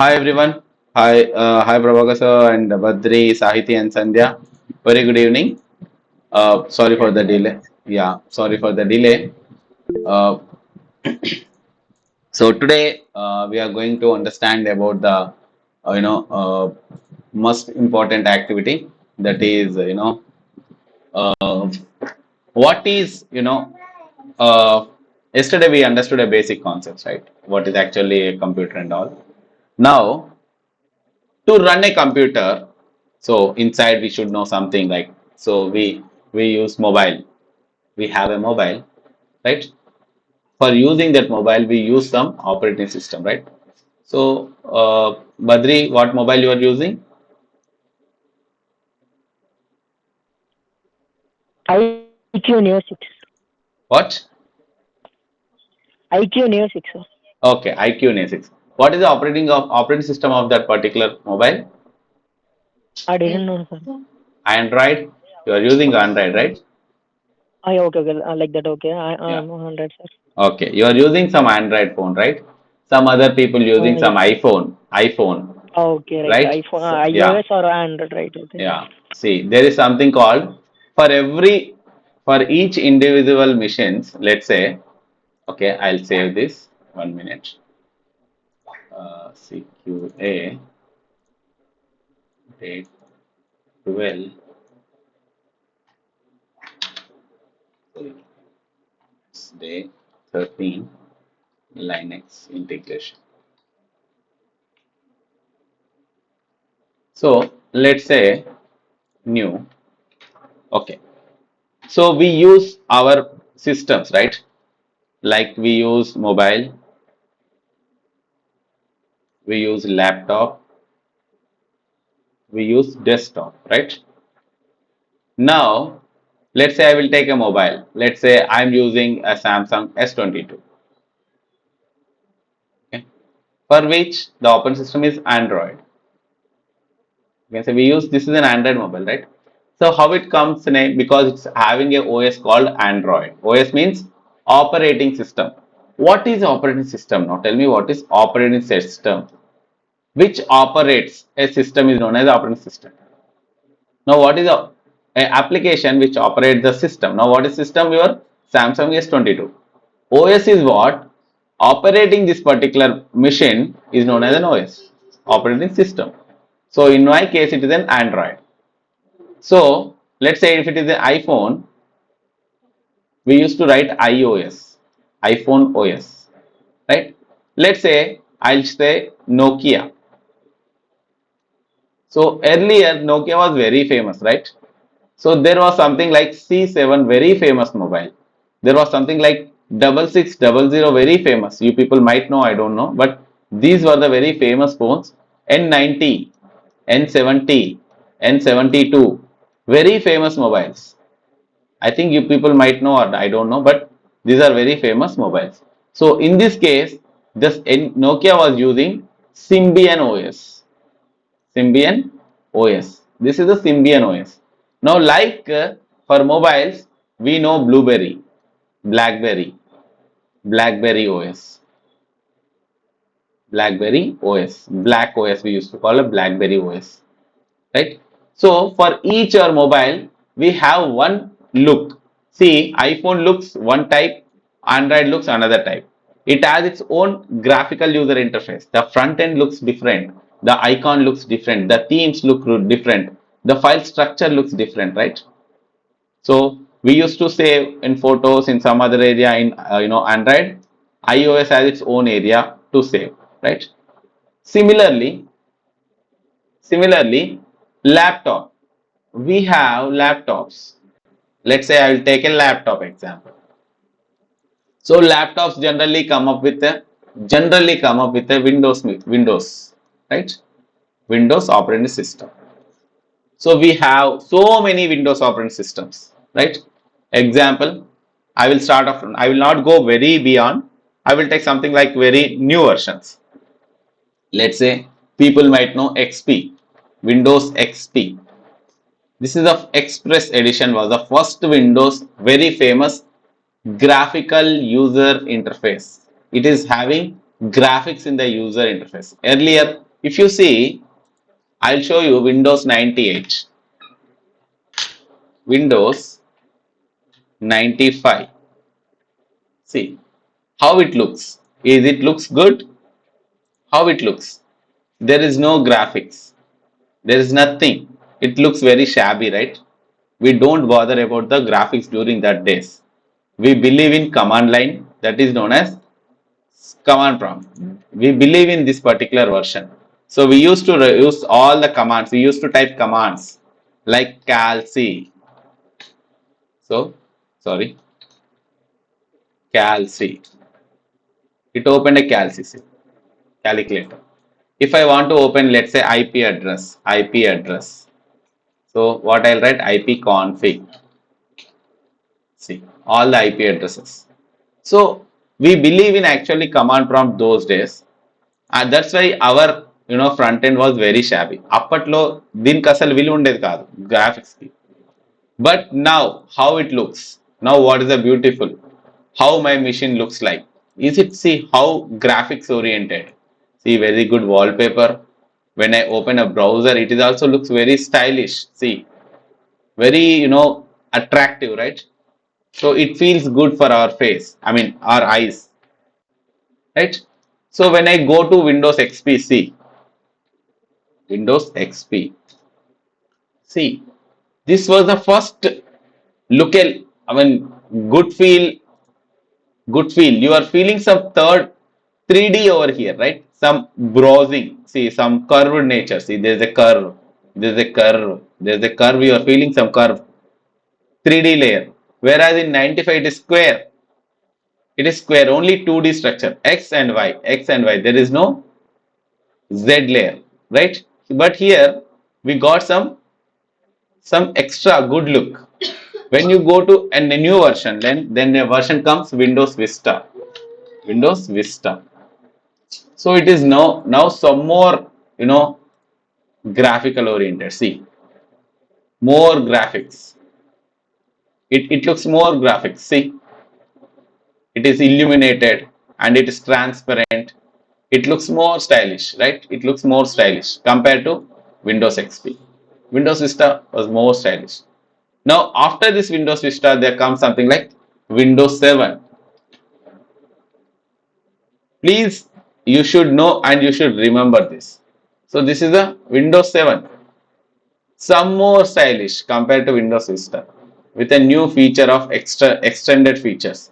Hi everyone. Hi Prabhakar sir and Badri, Sahiti and Sandhya. Very good evening. Sorry for Yeah, the good delay. evening. Yeah, sorry for the delay. Uh, so today we are going to understand about the most important activity, that is uh, what is yesterday we understood a basic concepts, right? What is actually a computer and all. Now to run a computer, so inside we should know something like, so we use mobile, we have a mobile, right? For using that mobile we use some operating system, right? So Badri, what mobile you are using? IQ Neo 6. What? IQ Neo 6. Sir. Okay, IQ A6. What is the operating system of that particular mobile? I didn't know, sir. Android. You are using Android, right? Yeah, okay, okay. Like that, okay. Yeah. I'm 100, sir. Okay, you are using some Android phone, right? Some other people using Yes. some iPhone, Okay, right. right? iPhone, So, yeah, iOS or Android, right? Okay. yeah. See, there is something called, for every for each individual missions. Let's say, okay, I'll save this 1 minute. CQA date 12. Sorry, it's day 13. Linux integration. So let's say new. Okay. So we use our systems, right? Like we use mobile, we use laptop, we use desktop, right? Now, let's say I will take a mobile. Let's say I'm using a Samsung S22, okay, for which the operating system is Android. You can say we use, this is an Android mobile, right? So how it comes name? Because it's having a OS called Android. OS means operating system. What is operating system? Now tell me, what is operating system? Which operates a system is known as operating system. Now, what is a application which operates the system? Now, what is system? Your Samsung S22. OS is what? Operating this particular machine is known as an OS, operating system. So, in my case, it is an Android. So, let's say if it is an iPhone, we used to write iOS, iPhone OS, right? Let's say I'll say Nokia. So, earlier Nokia was very famous, right? So there was something like C7, very famous mobile. There was something like 6600, very famous. You people might know, I don't know, but these were the very famous phones. N90, N70, N72, very famous mobiles. I think you people might know, or I don't know, but these are very famous mobiles. So in this case, this Nokia was using Symbian OS. Symbian OS. This is the Symbian OS. Now, like for mobiles, we know Blueberry, BlackBerry, BlackBerry OS, BlackBerry OS, Black OS. We used to call it BlackBerry OS, right? So, for each our mobile, we have one look. See, iPhone looks one type, Android looks another type. It has its own graphical user interface. The front end looks different. The icon looks different. The themes look different. The file structure looks different, right? So we used to save in photos in some other area in Android. iOS has its own area to save, right? Similarly, similarly, laptop. We have laptops. Let's say I will take a laptop example. So laptops generally come up with a Windows, right? Windows operating system. So we have so many Windows operating systems, right? Example, I will start off. I will not go very beyond. I will take something like very new versions. Let's say people might know XP, Windows XP. This is the Express edition, was the first Windows, very famous graphical user interface. It is having graphics in the user interface. Earlier, If you see, I'll show you Windows 98, Windows 95. See how it looks. Is it looks good? How it looks? There is no graphics. There is nothing. It looks very shabby, right? We don't bother about the graphics during that days. We believe in command line, that is known as command prompt. We believe in this particular version. So we used to use all the commands. We used to type commands like calc. So sorry, calc. It opened a calculator. If I want to open, let's say IP address. So what I'll write, IP config. See all the IP addresses. So we believe in actually command prompt those days, and that's why our front end was very shabby. అప్పట్లో దీనికి అసలు విలువ ఉండేది కాదు graphics కి. But now how it looks, now what is the beautiful, how my machine looks like. Is it, see how graphics oriented. See very good wallpaper. When I open a browser, it is also looks very stylish. See very attractive, right? So it feels good for our face, I mean our eyes, right? So when I go to Windows XP, see Windows XP, see this was the first look at, I mean good feel, good feel. You are feeling some third 3D over here, right? Some browsing, see some curved nature. See there's a curve, there's a curve, there's a curve. You are feeling some curve, 3D layer. Whereas in 95 it is square. It is square, only 2D structure, X and Y, X and Y. There is no Z layer, right? But here we got some extra good look. When you go to a new version, then a version comes Windows Vista. Windows Vista. So it is now some more graphical oriented. See, more graphics. It looks more graphics. See, it is illuminated and it is transparent. It looks more stylish, right? It looks more stylish compared to Windows XP. Windows Vista was more stylish. Now after this Windows Vista, there comes something like Windows 7. Please, you should know and you should remember this. So this is a Windows 7. Some more stylish compared to Windows Vista with a new feature of extended features.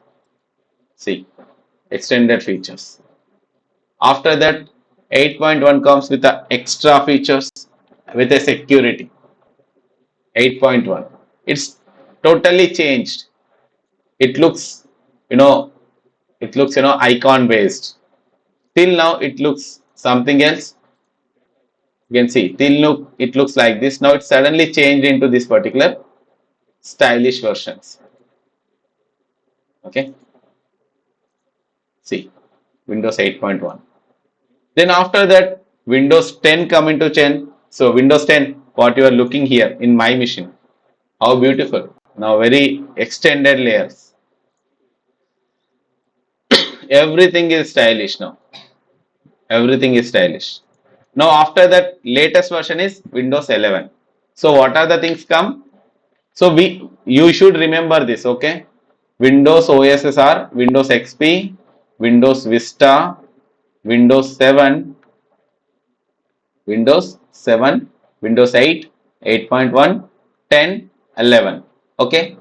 See, extended features. After that, 8.1 comes with the extra features with a security. 8.1. It's totally changed. It looks, you know, icon based. Till now, it looks something else. You can see, till now, it looks like this. Now, it's suddenly changed into this particular stylish versions. Okay. See, Windows 8.1. Then after that, Windows 10 come into 10. So Windows 10, what you are looking here in my machine. How beautiful. Now very extended layers. Everything is stylish now. Everything is stylish. Now after that, latest version is Windows 11. So what are the things come? So you should remember this, okay? Windows OSs are Windows XP, Windows Vista, Windows 7, Windows 7, Windows 8, 8.1, 10, 11. Okay.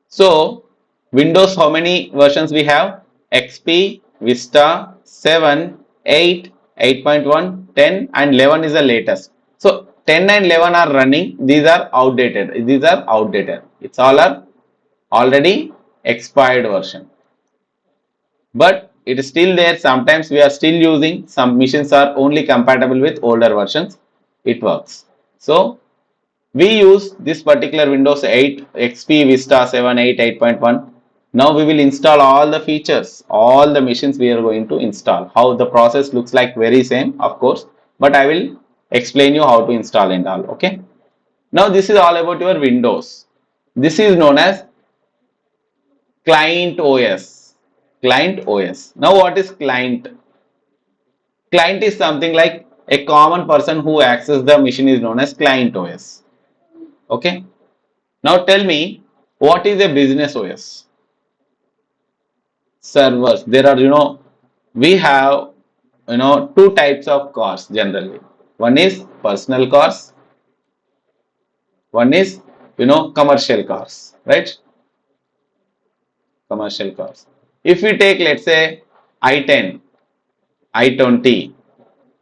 So Windows, how many versions we have? XP, Vista, 7, 8, 8.1, 10 and 11 is the latest. So 10 and 11 are running. These are outdated. These are outdated. It's all are already expired version. But it is still there. Sometimes we are still using. Some machines are only compatible with older versions. It works. So we use this particular Windows 8, XP, Vista 7, 8, 8.1. Now we will install all the features, all the machines we are going to install. How the process looks like, very same of course, but I will explain you how to install and all. Okay. Now this is all about your Windows. This is known as client OS. Client OS. Now what is client? Client is something like a common person who access the machine is known as client OS. Okay. Now tell me, what is a business OS? Servers. There are, we have, two types of cars generally. One is personal cars. One is, commercial cars, right? Commercial cars. If we take, let's say, i10, i20,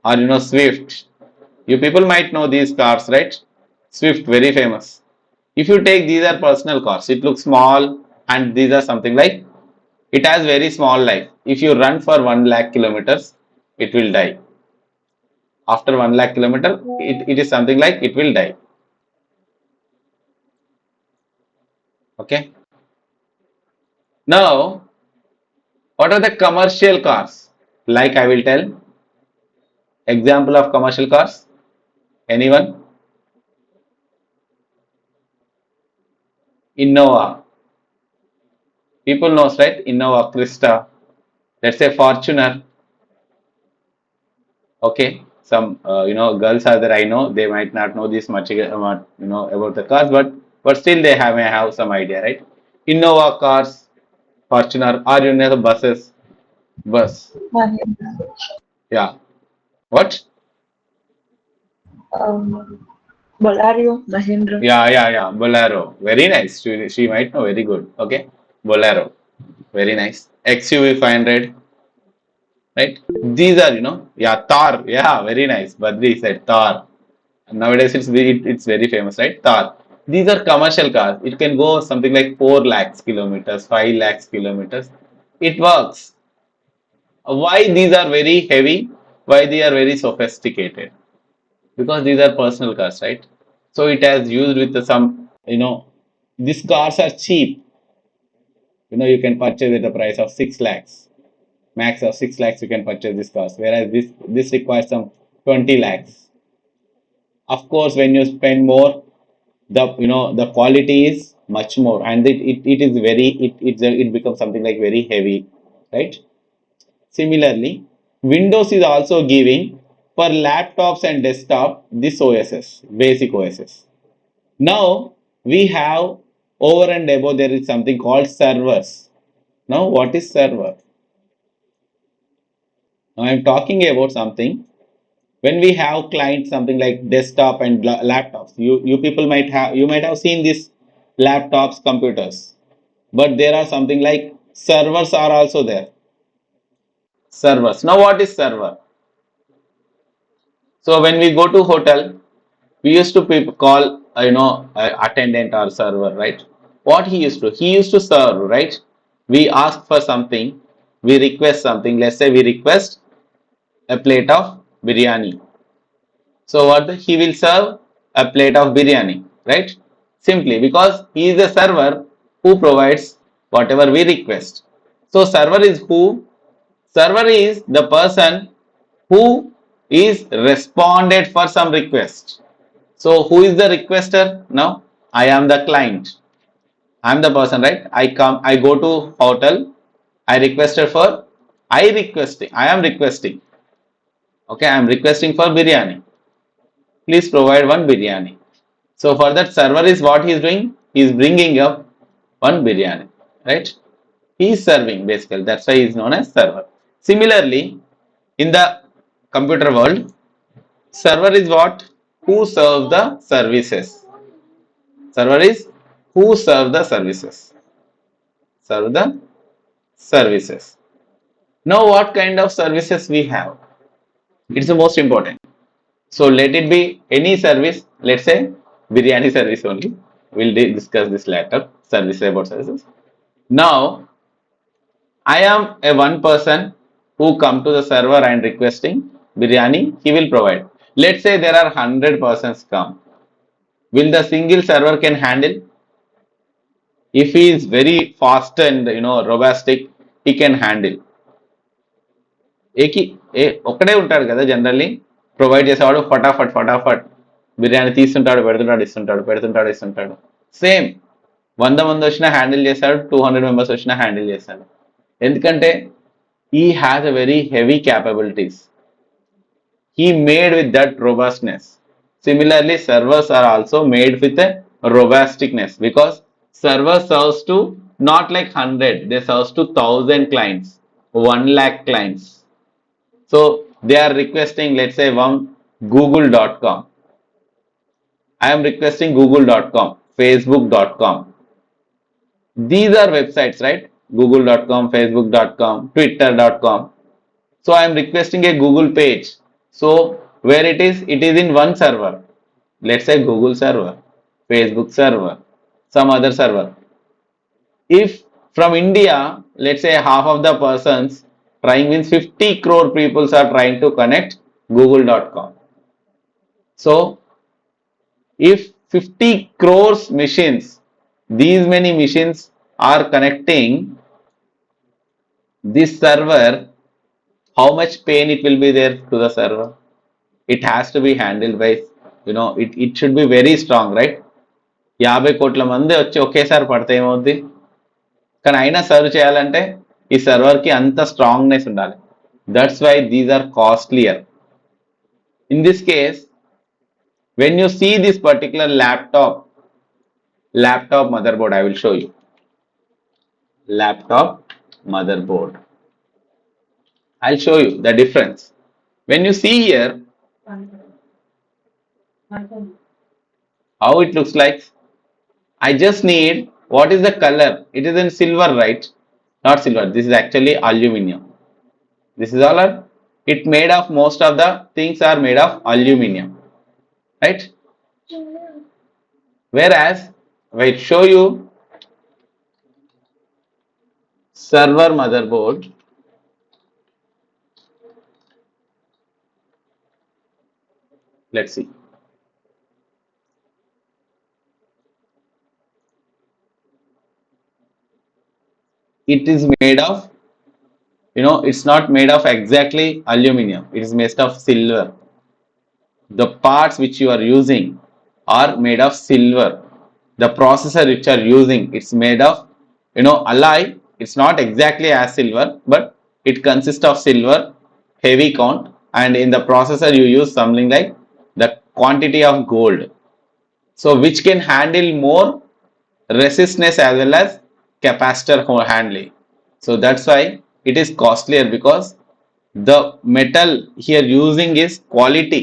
or Swift, you people might know these cars, right? Swift, very famous. If you take, these are personal cars, it looks small, and these are something like, it has very small life. If you run for 1 lakh kilometers, it will die. After 1 lakh kilometer, it is something like it will die. Okay. Now, what are the commercial cars? Like I will tell, example of commercial cars. Anyone? Innova. People knows, right? Innova, Krista. Let's say Fortuner. Okay. Some girls are there. I know they might not know this much about the cars, but still they may have some idea, right? Innova cars, Fortuner, or the buses. Bus. Mahindra. Yeah. What? Bolero, Mahindra. Yeah. Bolero. Very nice. She might know very good. Okay. Bolero. Very nice. XUV 500. Right? These are, yeah, Thar. Yeah, very nice. Badri said Thar. Nowadays it's very famous, right? Thar. These are commercial cars. It can go something like 4 lakhs kilometers, 5 lakhs kilometers. It works. Why these are very heavy? Why they are very sophisticated? Because these are personal cars, right? So it has used with some, these cars are cheap. You can purchase at the price of 6 lakhs. Max of 6 lakhs you can purchase this cars. Whereas this requires some 20 lakhs. Of course, when you spend more, the quality is much more, and it is very it becomes something like very heavy, right? Similarly, Windows is also giving for laptops and desktop this OSS, basic OSS. Now we have over and above there is something called servers. Now what is server? Now I am talking about something when we have clients something like desktop and laptops. You people might have seen these laptops, computers, but there are something like servers are also there. Servers. Now what is server? So when we go to hotel, we used to call attendant or server, right? What he used to serve, right? We ask for something, we request something. Let's say we request a plate of biryani. So what he will serve? A plate of biryani, right? Simply because he is the server who provides whatever we request. So server is who? Server is the person who is responded for some request. So who is the requester now? I am the client. I am the person, right? I go to hotel. I requested for, I am requesting. Okay, I am requesting for biryani. Please provide one biryani. So for that server is what he is doing? He is bringing up one biryani, right? He is serving basically. That's why he is known as server. Similarly, in the computer world, server is what? Who serve the services. Server is who serve the services. Serve the services. Now what kind of services we have? It's the most important. So let it be any service, let's say biryani service only. We'll discuss this later, services about services. Now, I am a one person who come to the server and requesting biryani, he will provide. Let's say there are 100 persons come. Will the single server can handle? If he is very fast and robustic, he can handle. ఒక్కడే ఉంటాడు కదా generally provide చేసేవాడు ఫటాఫట్ బిర్యానీ తీస్తుంటాడు పెడుతుంటాడు ఇస్తుంటాడు పెడుతుంటాడు ఇస్తుంటాడు same 100 మంది వచ్చినా handle చేస్తాడు 200 మెంబర్స్ వచ్చినా హ్యాండిల్ చేస్తాడు ఎందుకంటే ఈ has a very heavy capabilities he made with that robustness. Similarly, servers are also made with a robustness because server serves to not like 100, they serves to 1000 clients, 1 lakh clients. So they are requesting, let's say, one google.com. I am requesting google.com, facebook.com. These are websites, right? Google.com, facebook.com, twitter.com. So I am requesting a Google page. So where it is in one server. Let's say Google server, Facebook server, some other server. If from India, let's say half of the persons trying means 50 crore people are trying to connect google.com. So if 50 crores machines, these many machines are connecting this server, how much pain it will be there to the server? It has to be handled by, it should be very strong, right? 50 కోట్ల మంది వచ్చి ఒకేసారి పడితే ఏమవుద్ది? కానీ అయినా serve చేయాలంటే ఈ సర్వర్కి అంత స్ట్రాంగ్నెస్ ఉండాలి. That's why these are costlier. In this case, when you see this particular laptop motherboard, I will show you. Laptop motherboard. I'll show you the difference. When you see here, how it looks like, I just need, what is the color? It is in silver, right? Not silver, this is actually aluminum. This is all, it made of, most of the things are made of aluminum, right? Whereas, if I show you server motherboard, let's see. It is made of, it's not made of exactly aluminum, it is made of silver. The parts which you are using are made of silver. The processor which are using, it's made of, alloy. It's not exactly as silver, but it consists of silver, heavy count, and in the processor you use something like the quantity of gold. So which can handle more resistance as well as capacitor handling. So that's why it is costlier, because the metal here using is quality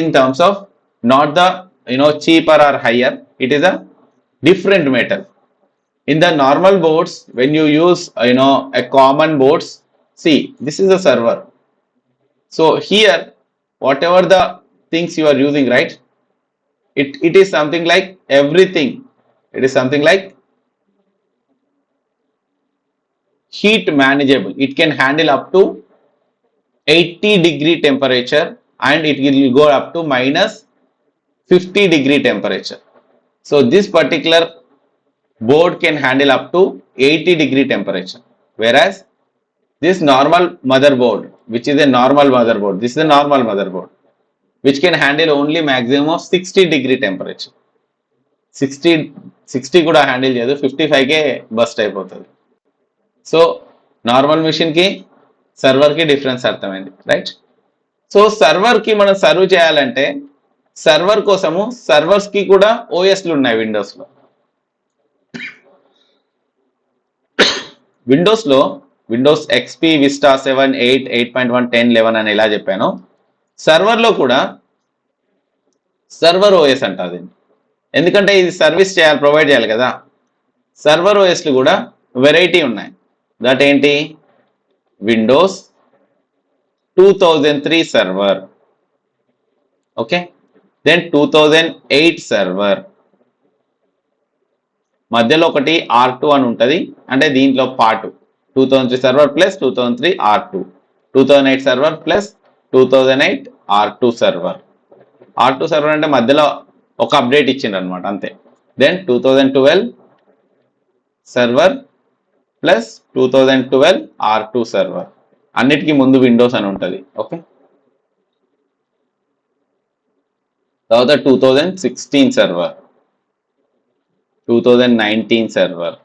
in terms of not the cheaper or higher, it is a different metal. In the normal boards, when you use a common boards, see, this is a server. So here whatever the things you are using, right, it is something like everything, it is something like heat manageable. It can handle up to 80-degree temperature, and it will go up to minus 50-degree temperature. So this particular board can handle up to 80-degree temperature, whereas this normal motherboard, which is a normal motherboard, this is a normal motherboard which can handle only maximum of 60-degree temperature. 60 కూడా handle చేయదు, 55కే bust అయిపోతుంది. So normal మిషన్కి సర్వర్కి difference అర్థమైంది, right? So సర్వర్కి మనం serve చేయాలంటే, server కోసము సర్వర్స్కి కూడా ఓఎస్లు ఉన్నాయి విండోస్లో. విండోస్ ఎక్స్పీ, విస్టా 7, 8, 8.1, 10, 11 అని ఎలా చెప్పాను, సర్వర్లో కూడా సర్వర్ ఓఎస్ అంటుంది. ఎందుకంటే ఇది సర్వీస్ చేయాలి, ప్రొవైడ్ చేయాలి కదా. సర్వర్ ఓఎస్లు కూడా వెరైటీ ఉన్నాయి. దట్ ఏంటి? Windows 2003 server, okay, then 2008 server, మధ్యలో ఒకటి R2 అని ఉంటుంది, అంటే దీంట్లో part 2003 server plus 2003 R2, 2008 server plus 2008 R2 server. R2 server అంటే మధ్యలో ఒక అప్డేట్ ఇచ్చిండ్రు అనమాట, అంతే. Then 2012 server plus 2012 R2 server, అన్నిటికీ ముందు విండోస్ అని ఉంటుంది, ఓకే. తర్వాత 2016 సర్వర్, 2019 సర్వర్,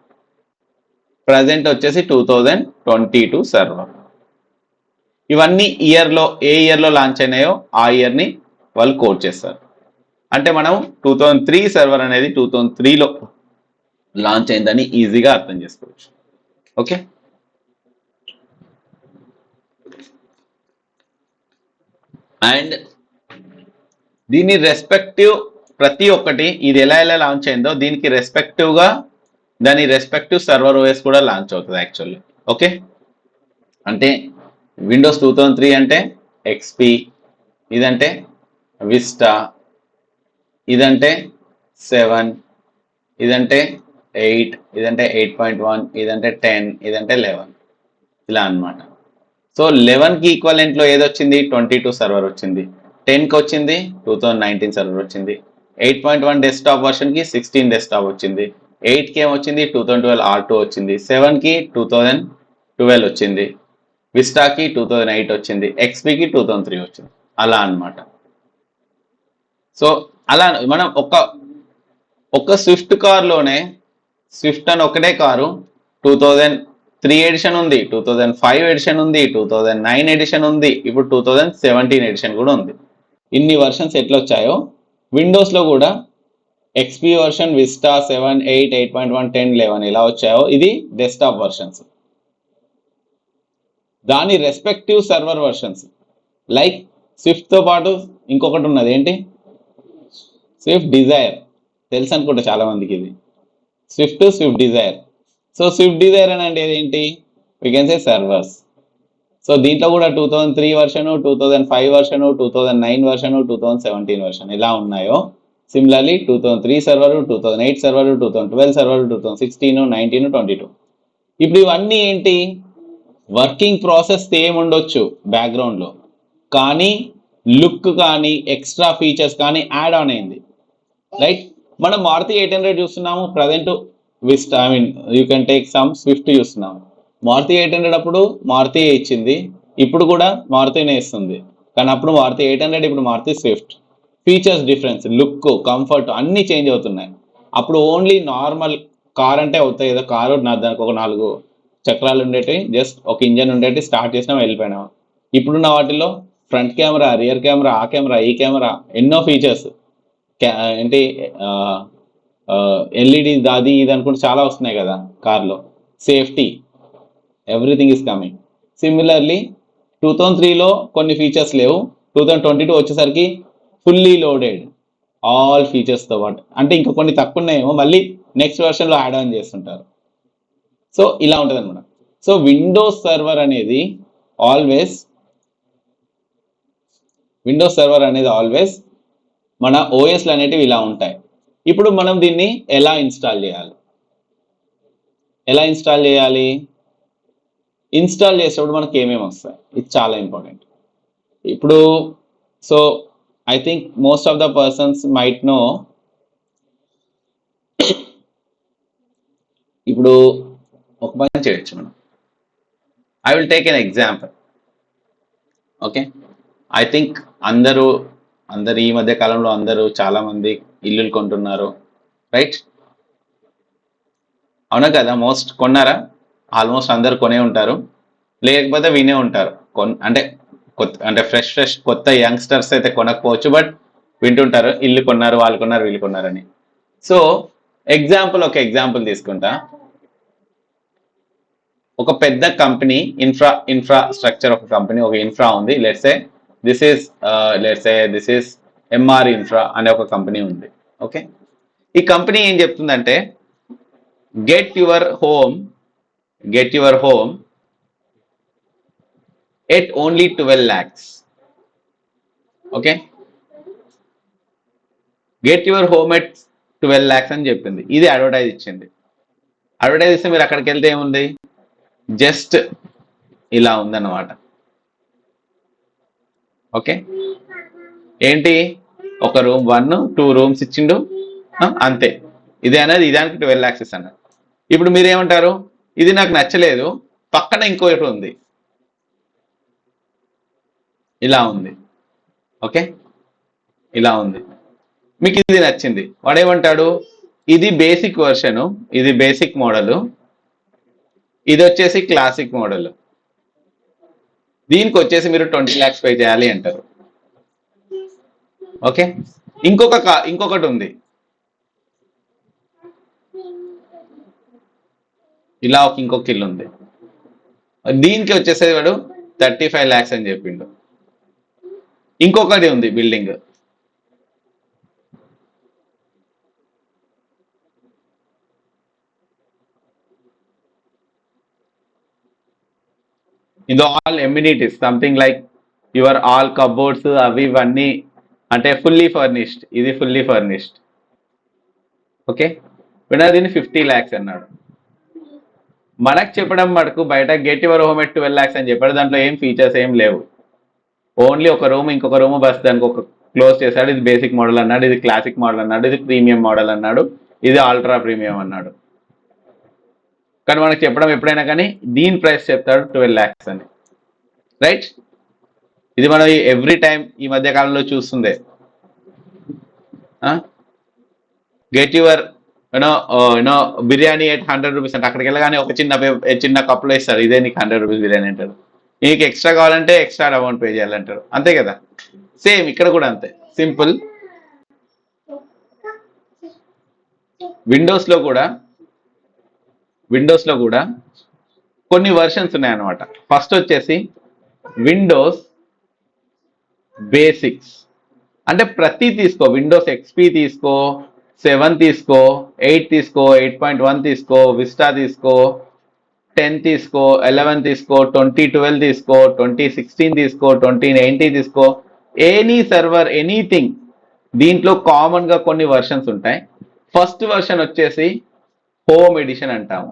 ప్రజెంట్ వచ్చేసి 2022 సర్వర్. ఇవన్నీ ఏ ఇయర్లో లాంచ్ అయినాయో ఆ ఇయర్ని వాళ్ళు కోట్ చేస్తారు. అంటే మనం 2003 సర్వర్ అనేది 2003లో లాంచ్ అయిందని ఈజీగా అర్థం చేసుకోవచ్చు. ఓకే, అండ్ దీని రెస్పెక్టివ్ ప్రతి ఒక్కటి ఇది ఎలా లాంచ్ అయిందో దీనికి రెస్పెక్టివ్గా దాని రెస్పెక్టివ్ సర్వర్ ఓఎస్ కూడా లాంచ్ అవుతుంది యాక్చువల్లీ. ఓకే, అంటే విండోస్ 2003 అంటే ఎక్స్పీ, ఇదంటే విస్టా, ఇదంటే 7, ఇదంటే 8, ఇదంటే 8.1, ఇదంటే 10, ఇదంటే 11, ఇలా అన్నమాట. సో 11కి ఈక్వలెంట్లో ఏది వచ్చింది? 22 సర్వర్ వచ్చింది. 10కి వచ్చింది 2019 సర్వర్ వచ్చింది. 8.1 డెస్క్టాప్ వర్షన్కి 16 డెస్క్టాప్ వచ్చింది. 8కి ఏమొచ్చింది? 2012 R2 వచ్చింది. 7కి 2012 వచ్చింది. విస్టాకి 2008 వచ్చింది. ఎక్స్పీకి 2003 వచ్చింది. అలా అన్నమాట. సో అలా మనం ఒక స్విఫ్ట్ కార్లోనే స్విఫ్ట్ అని ఒకటే కారు 2003 ఎడిషన్ ఉంది, 2005 ఎడిషన్ ఉంది, 2009 ఎడిషన్ ఉంది, ఇప్పుడు 2017 ఎడిషన్ కూడా ఉంది. ఇన్ని వర్షన్స్ ఎట్లా వచ్చాయో విండోస్లో కూడా ఎక్స్పీ వర్షన్, విస్టా 7, 8, 8.1, 10, 11 ఇలా వచ్చాయో ఇది డెస్క్టాప్ వర్షన్స్. దాని రెస్పెక్టివ్ సర్వర్ వర్షన్స్ లైక్ స్విఫ్ట్తో పాటు ఇంకొకటి ఉన్నది ఏంటి? స్విఫ్ట్ డిజైర్, తెలుసు అనుకుంటా చాలా మందికి ఇది. Swift Dzire. So Swift Dzire అని అంటే ఏంటి? We can say servers. So దీంట్లో కూడా 2003 వర్షన్, 2005 వర్షన్, 2009 వర్షన్, 2017 వర్షన్ ఇలా ఉన్నాయో సిమిలర్లీ 2003 సర్వర్, 2008 సర్వర్, 2012 సర్వర్, 2016, 19, 22. ఇప్పుడు ఇవన్నీ ఏంటి? వర్కింగ్ ప్రాసెస్ సేమ్ ఉండొచ్చు బ్యాక్గ్రౌండ్లో, కానీ లుక్ కానీ ఎక్స్ట్రా ఫీచర్స్ కానీ యాడ్ ఆన్ అయింది. రైట్, మనం మారుతి 800 చూస్తున్నాము, present vista you can take some Swift చూస్తున్నాము. మారుతి 800 అప్పుడు మారుతి ఇచ్చింది, ఇప్పుడు కూడా మారుతినే ఇస్తుంది. కానీ అప్పుడు మారుతి 800, ఇప్పుడు Maruti Swift. Features difference, look, comfort అన్నీ చేంజ్ అవుతున్నాయి. అప్పుడు ఓన్లీ నార్మల్ కార్ అంటే అవుతాయి ఏదో కారు, దానికి ఒక 4 చక్రాలు ఉండేవి, జస్ట్ ఒక ఇంజన్ ఉండేవి, స్టార్ట్ చేసినాం వెళ్ళిపోయినాం. ఇప్పుడున్న వాటిలో ఫ్రంట్ కెమెరా, రియర్ కెమెరా, ఆ కెమెరా, ఈ కెమెరా, ఎన్నో ఫీచర్స్ ఏంటి ఎల్ఈడి దాది ఇది అనుకుంటే చాలా వస్తున్నాయి కదా కార్లో. Safety, everything is coming. Similarly 2003లో కొన్ని ఫీచర్స్ లేవు, 2022 వచ్చేసరికి ఫుల్లీ లోడెడ్ ఆల్ ఫీచర్స్తో పాటు. అంటే ఇంకా కొన్ని తక్కువ ఉన్నాయేమో మళ్ళీ నెక్స్ట్ వర్షన్లో యాడ్ ఆన్ చేస్తుంటారు. సో ఇలా ఉంటుంది అనమాట. సో విండోస్ సర్వర్ అనేది ఆల్వేస్ మన ఓఎస్లు అనేటివి ఇలా ఉంటాయి. ఇప్పుడు మనం దీన్ని ఎలా ఇన్స్టాల్ చేయాలి? ఇన్స్టాల్ చేసేటప్పుడు మనకి ఏమేమి వస్తాయి, ఇది చాలా ఇంపార్టెంట్. ఇప్పుడు so I think most of the persons might know. ఇప్పుడు ఒక పని చేయొచ్చు మనం. I will take an example. Okay, I think అందరూ ఈ మధ్య కాలంలో అందరూ చాలా మంది ఇల్లులు కొంటున్నారు, రైట్? అవునా కదా? కొన్నారా? ఆల్మోస్ట్ అందరు కొనే ఉంటారు, లేకపోతే వినే ఉంటారు. అంటే ఫ్రెష్ కొత్త యంగ్స్టర్స్ అయితే కొనకపోవచ్చు, బట్ వింటుంటారు ఇల్లు కొన్నారు, వాళ్ళు కొన్నారు, వీళ్ళు కొన్నారని. సో ఒక ఎగ్జాంపుల్ తీసుకుంటా. ఒక పెద్ద కంపెనీ, ఇన్ఫ్రాస్ట్రక్చర్ ఒక కంపెనీ, ఒక ఇన్ఫ్రా ఉంది. Let's say this is MR infra అనే ఒక కంపెనీ ఉంది. ఓకే, ఈ కంపెనీ ఏం చెప్తుందంటే get your home at only 12 lakhs. Okay, get your home at 12 lakhs అని చెప్పింది. ఇది అడ్వర్టైజ్ ఇచ్చింది. అడ్వర్టైజ్ ఇస్తే మీరు అక్కడికి వెళ్తే ఏముంది? జస్ట్ ఇలా ఉందన్నమాట. ఓకే, ఏంటి? ఒక రూమ్ 1, 2 rooms ఇచ్చిండు, అంతే. ఇదానికి 12 lakhs ఇస్తాను. ఇప్పుడు మీరేమంటారు? ఇది నాకు నచ్చలేదు, పక్కన ఇంకోటి ఉంది, ఇలా ఉంది. ఓకే, ఇలా ఉంది, మీకు ఇది నచ్చింది. వాడేమంటాడు? ఇది బేసిక్ వర్షను, ఇది బేసిక్ మోడలు, ఇది వచ్చేసి క్లాసిక్ మోడల్. దీనికి వచ్చేసి మీరు 20 lakhs పే చేయాలి అంటారు. ఓకే, ఇంకొకటి ఉంది, ఇలా ఇంకొక ఇల్లు ఉంది, దీనికి వచ్చేసేది వాడు 35 lakhs అని చెప్పిండు. ఇంకొకటి ఉంది బిల్డింగ్, ఇది all amenities something like your all cupboards అవి ఇవన్నీ అంటే ఫుల్లీ ఫర్నిష్డ్, ఇది ఫుల్లీ ఫర్నిష్డ్. ఓకే, వినర్ దీన్ని 50 lakhs అన్నాడు. మనకు చెప్పడం మటుకు బయట get your home at 12 lakhs అని చెప్పాడు. దాంట్లో ఏం ఫీచర్స్ ఏం లేవు, ఓన్లీ ఒక రూమ్ ఇంకొక రూమ్ బస్ దానికి ఒక క్లోజ్ చేశాడు. ఇది బేసిక్ మోడల్ అన్నాడు, ఇది క్లాసిక్ మోడల్ అన్నాడు, ఇది ప్రీమియం మోడల్ అన్నాడు, ఇది అల్ట్రా ప్రీమియం అన్నాడు. కానీ మనకు చెప్పడం ఎప్పుడైనా కానీ దీని ప్రైస్ చెప్తాడు 12 lakhs అని, రైట్? ఇది మనం ఎవ్రీ టైం ఈ మధ్య కాలంలో చూస్తుందే. Get your you know biryani at 100 rupees అంటే అక్కడికి వెళ్ళగానే ఒక చిన్న కప్పులో ఇస్తారు, ఇదే నీకు 100 rupees బిర్యానీ అంటారు. నీకు ఎక్స్ట్రా కావాలంటే ఎక్స్ట్రా అమౌంట్ పే చేయాలంటారు, అంతే కదా? సేమ్ ఇక్కడ కూడా అంతే, సింపుల్. విండోస్లో కూడా కొన్ని వర్షన్స్ ఉన్నాయన్నమాట. ఫస్ట్ వచ్చేసి విండోస్ బేసిక్స్, అంటే ప్రతి తీసుకో, విండోస్ ఎక్స్పీ తీసుకో, 7 తీసుకో, 8 తీసుకో, 8.1 తీసుకో, విస్టా తీసుకో, 10 తీసుకో, 11 తీసుకో, 2012 తీసుకో, 2016 తీసుకో, 2019 తీసుకో, ఎనీ సర్వర్ ఎనీథింగ్, దీంట్లో కామన్ గా కొన్ని వర్షన్స్ ఉంటాయి. ఫస్ట్ వర్షన్ వచ్చేసి హోమ్ ఎడిషన్ అంటాము,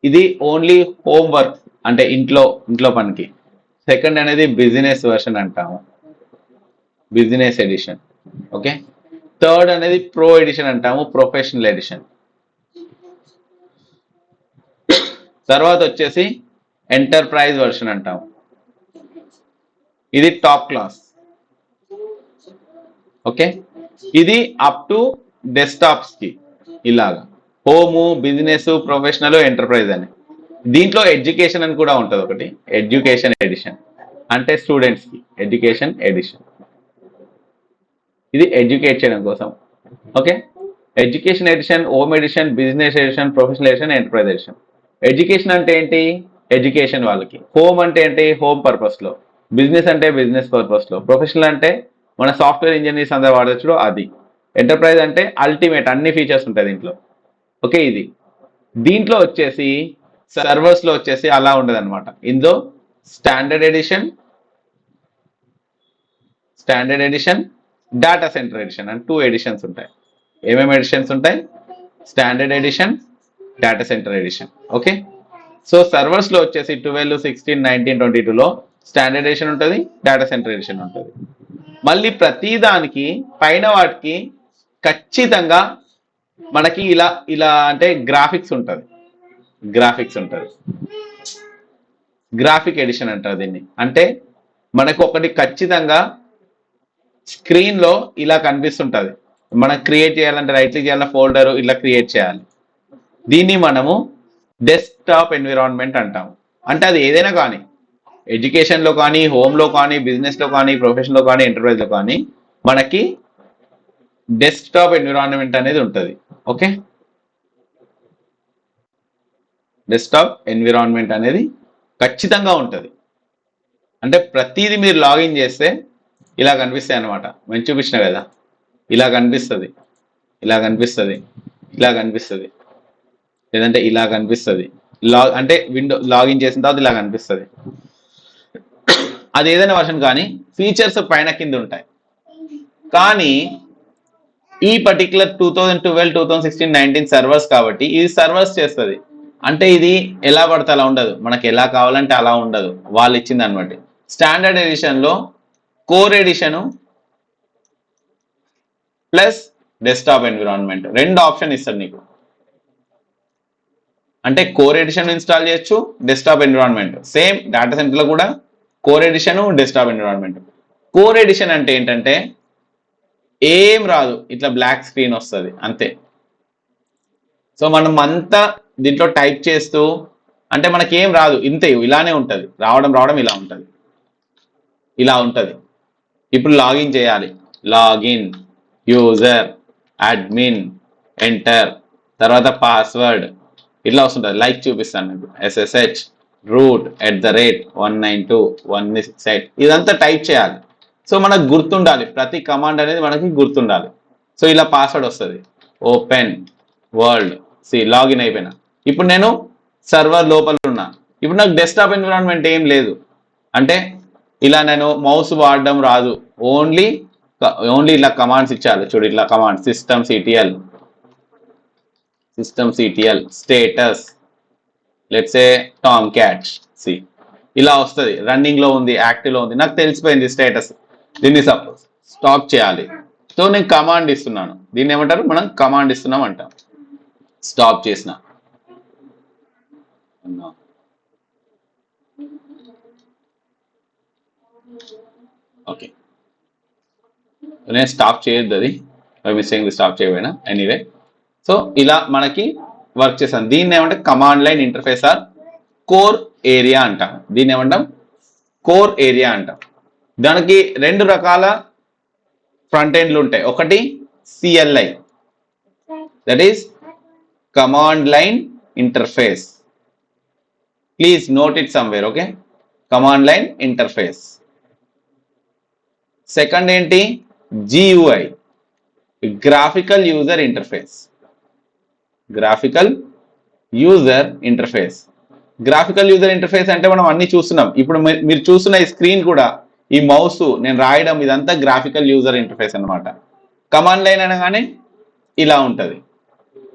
ఇది ఓన్లీ హోమ్ వర్క్ అంటే ఇంట్లో పనికి. సెకండ్ అనేది బిజినెస్ వర్షన్ అంటాము, బిజినెస్ ఎడిషన్. ఓకే, థర్డ్ అనేది ప్రో ఎడిషన్ అంటాము, ప్రొఫెషనల్ ఎడిషన్. తర్వాత వచ్చేసి ఎంటర్ప్రైజ్ వర్షన్ అంటాము, ఇది టాప్ క్లాస్. ఓకే, ఇది అప్ టు డెస్క్టాప్స్ కి, ఇలాగా హోము, బిజినెస్, ప్రొఫెషనల్, ఎంటర్ప్రైజ్ అని. దీంట్లో ఎడ్యుకేషన్ అని కూడా ఉంటుంది ఒకటి, ఎడ్యుకేషన్ ఎడిషన్ అంటే స్టూడెంట్స్ కి ఎడ్యుకేషన్ ఎడిషన్, ఇది ఎడ్యుకేట్ చేయడం కోసం. Okay, education edition, home edition, business edition, professional edition, enterprise edition. Education అంటే ఏంటి? ఎడ్యుకేషన్ వాళ్ళకి. హోమ్ అంటే ఏంటి? హోమ్ పర్పస్ లో. బిజినెస్ అంటే బిజినెస్ పర్పస్ లో. ప్రొఫెషనల్ అంటే మన సాఫ్ట్వేర్ ఇంజనీర్స్ అందరూ వాడచ్చు అది. ఎంటర్ప్రైజ్ అంటే అల్టిమేట్ అన్ని ఫీచర్స్ ఉంటాయి దీంట్లో. ఓకే, ఇది దీంట్లో వచ్చేసి సర్వర్స్ లో వచ్చేసి అలా ఉండదు అనమాట. ఇందులో standard edition, data center edition అని 2 ఎడిషన్స్ ఉంటాయి. ఏమేమి ఎడిషన్స్ ఉంటాయి? Standard edition, data center edition. Okay, so servers లో వచ్చేసి 12, 16, 19, 22లో స్టాండర్డ్ ఎడిషన్ ఉంటుంది, డేటా సెంటర్ ఎడిషన్ ఉంటుంది. మళ్ళీ ప్రతి దానికి పైన వాటికి ఖచ్చితంగా మనకి ఇలా అంటే గ్రాఫిక్స్ ఉంటుంది, గ్రాఫిక్ ఎడిషన్ అంటారు దీన్ని. అంటే మనకు ఒకటి ఖచ్చితంగా స్క్రీన్ లో ఇలా కనిపిస్తుంటది, మనం క్రియేట్ చేయాలంటే రైట్ క్లిక్ చేయాలంటే ఫోల్డర్ ఇలా క్రియేట్ చేయాలి. దీన్ని మనము డెస్క్టాప్ ఎన్విరాన్మెంట్ అంటాము. అంటే అది ఏదైనా కానీ, ఎడ్యుకేషన్ లో కానీ, హోమ్ లో కానీ, బిజినెస్ లో కానీ, ప్రొఫెషన్ లో కానీ, ఎంటర్ప్రైజ్ లో కానీ మనకి డెస్క్టాప్ ఎన్విరాన్మెంట్ అనేది ఉంటుంది. ఓకే, డెస్క్టాప్ ఎన్విరాన్మెంట్ అనేది ఖచ్చితంగా ఉంటుంది. అంటే ప్రతిదీ మీరు లాగిన్ చేస్తే ఇలా కనిపిస్తాయి అనమాట. నేను చూపించిన కదా, ఇలా కనిపిస్తుంది, లేదంటే ఇలా కనిపిస్తుంది. అంటే లాగిన్ చేసిన తర్వాత ఇలా కనిపిస్తుంది. అది ఏదైనా వర్షన్ కానీ ఫీచర్స్ పైన కింద ఉంటాయి. కానీ ఈ పర్టికులర్ 2012, 2016, 19 సర్వర్స్ కాబట్టి ఇది సర్వర్స్ చేస్తుంది. అంటే ఇది ఎలా పడితే అలా ఉండదు, మనకి ఎలా కావాలంటే అలా ఉండదు, వాళ్ళు ఇచ్చింది అనమాట. స్టాండర్డ్ ఎడిషన్ లో core edition plus desktop environment 2 option ఇస్తాడు నీకు. అంటే కోర్ ఎడిషన్ ఇన్స్టాల్ చేయొచ్చు, desktop environment. Same data center లో కూడా core edition, desktop environment. Core edition అంటే ఏంటంటే ఏం రాదు, ఇట్లా బ్లాక్ స్క్రీన్ వస్తుంది అంతే. సో మనం అంతా దీంట్లో టైప్ చేస్తూ అంటే మనకి ఏం రాదు, ఇంతే ఇలానే ఉంటుంది, రావడం ఇలా ఉంటుంది, ఇలా ఉంటుంది. ఇప్పుడు లాగిన్ చేయాలి, లాగిన్, యూజర్, అడ్మిన్, ఎంటర్, తర్వాత పాస్వర్డ్, ఇట్లా వస్తుంటుంది. లైక్ చూపిస్తాను మీకు, SSH రూట్ @192.168 ఇదంతా టైప్ చేయాలి. సో మనకు గుర్తుండాలి, ప్రతి కమాండ్ అనేది మనకి గుర్తుండాలి. సో ఇలా పాస్వర్డ్ వస్తుంది, ఓపెన్ వరల్డ్, లాగిన్ అయిపోయినా. ఇప్పుడు నేను సర్వర్ లోపల ఉన్నా, ఇప్పుడు నాకు డెస్క్టాప్ ఎన్విరాన్మెంట్ ఏం లేదు, అంటే ఇలా నేను మౌస్ వాడడం రాదు, ఓన్లీ ఇలా కమాండ్స్ ఇచ్చాలి. చూడు ఇట్లా command system CTL status, let's A Tom cat, ఇలా వస్తుంది. రన్నింగ్ లో ఉంది, యాక్టివ్ లో ఉంది, నాకు తెలిసిపోయింది స్టేటస్. దీన్ని స్టాప్ చేయాలి. సో నేను కమాండ్ ఇస్తున్నాను, దీన్ని ఏమంటారు, మనం కమాండ్ ఇస్తున్నాం అంటాం. స్టాప్ చేసిన, ఓకే, నేను స్టాప్ చేయొద్దు, అది మిస్సింగ్ స్టాప్ చేయబోయినా. ఎనీవే, సో ఇలా మనకి వర్క్ చేస్తాను. దీన్ని ఏమంటే command line interface or core area అంటాం. దీన్ని ఏమంటాం, కోర్ ఏరియా అంటాం. దానికి రెండు రకాల ఫ్రంట్ ఎండ్లు ఉంటాయి. ఒకటి CLI, that is command line interface. Please note it somewhere, okay, command line interface. Second ఏంటి, GUI, graphical user interface. Graphical user interface అంటే మనం అన్ని చూస్తున్నాం. ఇప్పుడు మీరు చూస్తున్న ఈ స్క్రీన్ కూడా, ఈ మౌస్ నేను రాయడం, ఇదంతా గ్రాఫికల్ యూజర్ ఇంటర్ఫేస్ అనమాట. కమాండ్ లైన్ అనగానే ఇలా ఉంటుంది,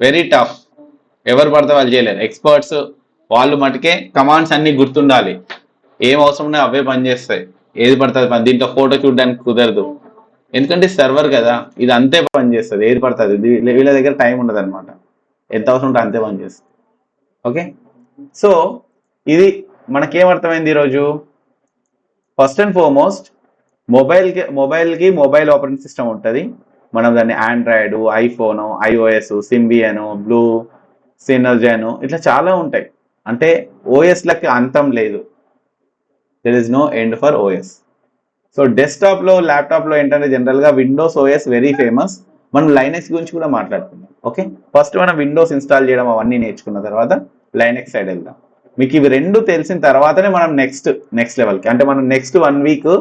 వెరీ టఫ్, ఎవరు పడితే వాళ్ళు చేయలేరు. ఎక్స్పర్ట్స్ వాళ్ళు మటుకే కమాండ్స్ అన్ని గుర్తుండాలి, ఏం అవసరం ఉన్నాయో అవే పనిచేస్తాయి, ఏది పడుతుంది పని. దీంట్లో ఫోటో చూడడానికి కుదరదు, ఎందుకంటే సర్వర్ కదా, ఇది అంతే పనిచేస్తుంది, ఏది పడుతుంది. వీళ్ళ దగ్గర టైం ఉండదు అనమాట, ఎంత అవసరం ఉంటే అంతే పనిచేస్తుంది. ఓకే, సో ఇది మనకేమర్థమైంది ఈరోజు. ఫస్ట్ అండ్ ఫార్మోస్ట్ మొబైల్కి మొబైల్ ఆపరేటింగ్ సిస్టమ్ ఉంటుంది. మనం దాన్ని Android, iPhone, iOS, Symbian, blue, సినర్జన్, ఇట్లా చాలా ఉంటాయి. అంటే ఓఎస్లకి అంతం లేదు, there is no end for OS. So డెస్క్టాప్లో, ల్యాప్టాప్లో ఏంటంటే జనరల్గా విండోస్ ఓఎస్ వెరీ ఫేమస్. మనం లైనెక్స్ గురించి కూడా మాట్లాడుకుందాం. ఓకే, ఫస్ట్ మనం విండోస్ ఇన్స్టాల్ చేయడం అవన్నీ నేర్చుకున్న తర్వాత లైనెక్స్ సైడ్ వెళ్దాం. మీకు ఇవి రెండు తెలిసిన తర్వాతనే మనం నెక్స్ట్ లెవెల్కి, అంటే మనం నెక్స్ట్ 1 వీక్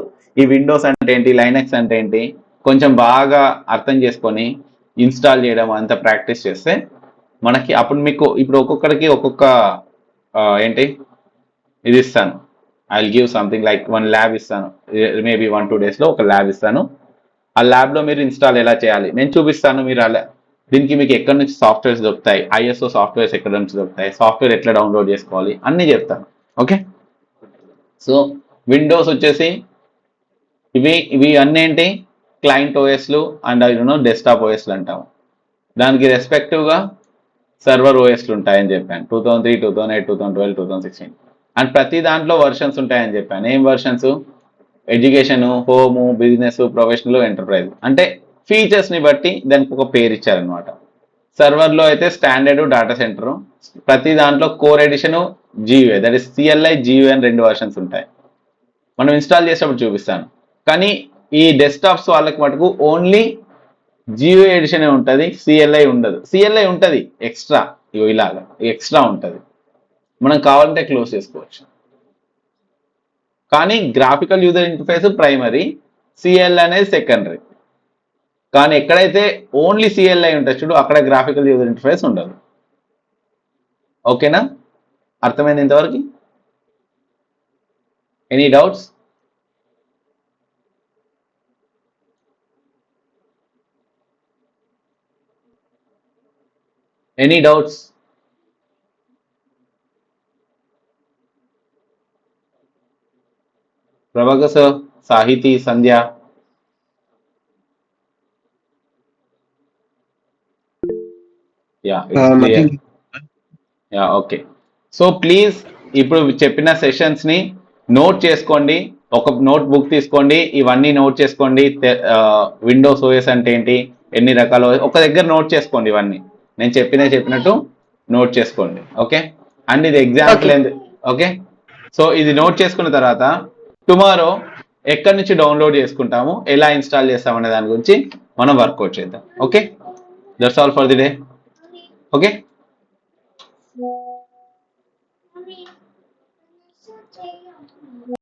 ఈ విండోస్ అంటే ఏంటి, లైనెక్స్ అంటే ఏంటి కొంచెం బాగా అర్థం చేసుకొని ఇన్స్టాల్ చేయడం అంతా ప్రాక్టీస్ చేస్తే మనకి అప్పుడు మీకు ఇప్పుడు ఒక్కొక్కరికి ఒక్కొక్క ఏంటి ఇది ఇస్తాను. I will give something like 1 lab ఇస్తాను, మేబీ 1-2 డేస్లో ఒక ల్యాబ్ ఇస్తాను. ఆ ల్యాబ్లో మీరు ఇన్స్టాల్ ఎలా చేయాలి నేను చూపిస్తాను. మీరు అలా దీనికి మీకు ఎక్కడి నుంచి సాఫ్ట్వేర్స్ దొరుకుతాయి, ISO సాఫ్ట్వేర్స్ ఎక్కడ నుంచి దొరుకుతాయి, సాఫ్ట్వేర్ ఎట్లా డౌన్లోడ్ చేసుకోవాలి అన్నీ చెప్తాను. ఓకే, సో విండోస్ వచ్చేసి ఇవి అన్నీ ఏంటి, క్లయింట్ ఓఎస్లు అండ్ డెస్క్టాప్ ఓఎస్లు అంటాము. దానికి రెస్పెక్టివ్గా సర్వర్ ఓఎస్లు ఉంటాయని చెప్పాను, 2003, 2008, 2012, 2016. అండ్ ప్రతి దాంట్లో వర్షన్స్ ఉంటాయని చెప్పాను. ఏం versions, education, home, business, professional, enterprise, అంటే ఫీచర్స్ని బట్టి దానికి ఒక పేరు ఇచ్చారనమాట. సర్వర్లో అయితే స్టాండర్డ్, డేటా సెంటరు, ప్రతి దాంట్లో core edition, GUI, that is CLI, GUI అని 2 వర్షన్స్ ఉంటాయి. మనం ఇన్స్టాల్ చేసేటప్పుడు చూపిస్తాను. కానీ ఈ డెస్క్టాప్స్ వాళ్ళకి మటుకు ఓన్లీ GUI ఎడిషనే ఉంటుంది, CLI ఉండదు. CLI ఉంటుంది ఎక్స్ట్రా, ఇలాగా ఎక్స్ట్రా ఉంటుంది, మనం కావాలంటే క్లోజ్ చేసుకోవచ్చు. కానీ graphical user interface primary, CLI అనేది సెకండరీ. కానీ ఎక్కడైతే ఓన్లీ CLI ఉంటుంది చూడు, అక్కడ గ్రాఫికల్ యూజర్ ఇంటర్ఫేస్ ఉండదు. ఓకేనా, అర్థమైంది ఇంతవరకు? Any doubts? Any doubts? Prabhakar sir, Sahithi, Sandhya, okay. So please ఇప్పుడు చెప్పిన సెషన్స్ని నోట్ చేసుకోండి, ఒక నోట్ బుక్ తీసుకోండి, ఇవన్నీ నోట్ చేసుకోండి. విండోస్ ఓఎస్ అంటే ఏంటి, ఎన్ని రకాల ఒక దగ్గర నోట్ చేసుకోండి, ఇవన్నీ నేను చెప్పినట్టు నోట్ చేసుకోండి. ఓకే, అండ్ ఇది ఎగ్జాంపుల్ Okay. ఓకే. సో ఇది నోట్ చేసుకున్న తర్వాత టుమారో ఎక్కడి నుంచి డౌన్లోడ్ చేసుకుంటాము, ఎలా ఇన్స్టాల్ చేస్తాం అనే దాని గురించి మనం వర్కౌట్ చేద్దాం. Okay, that's all for the day. Okay.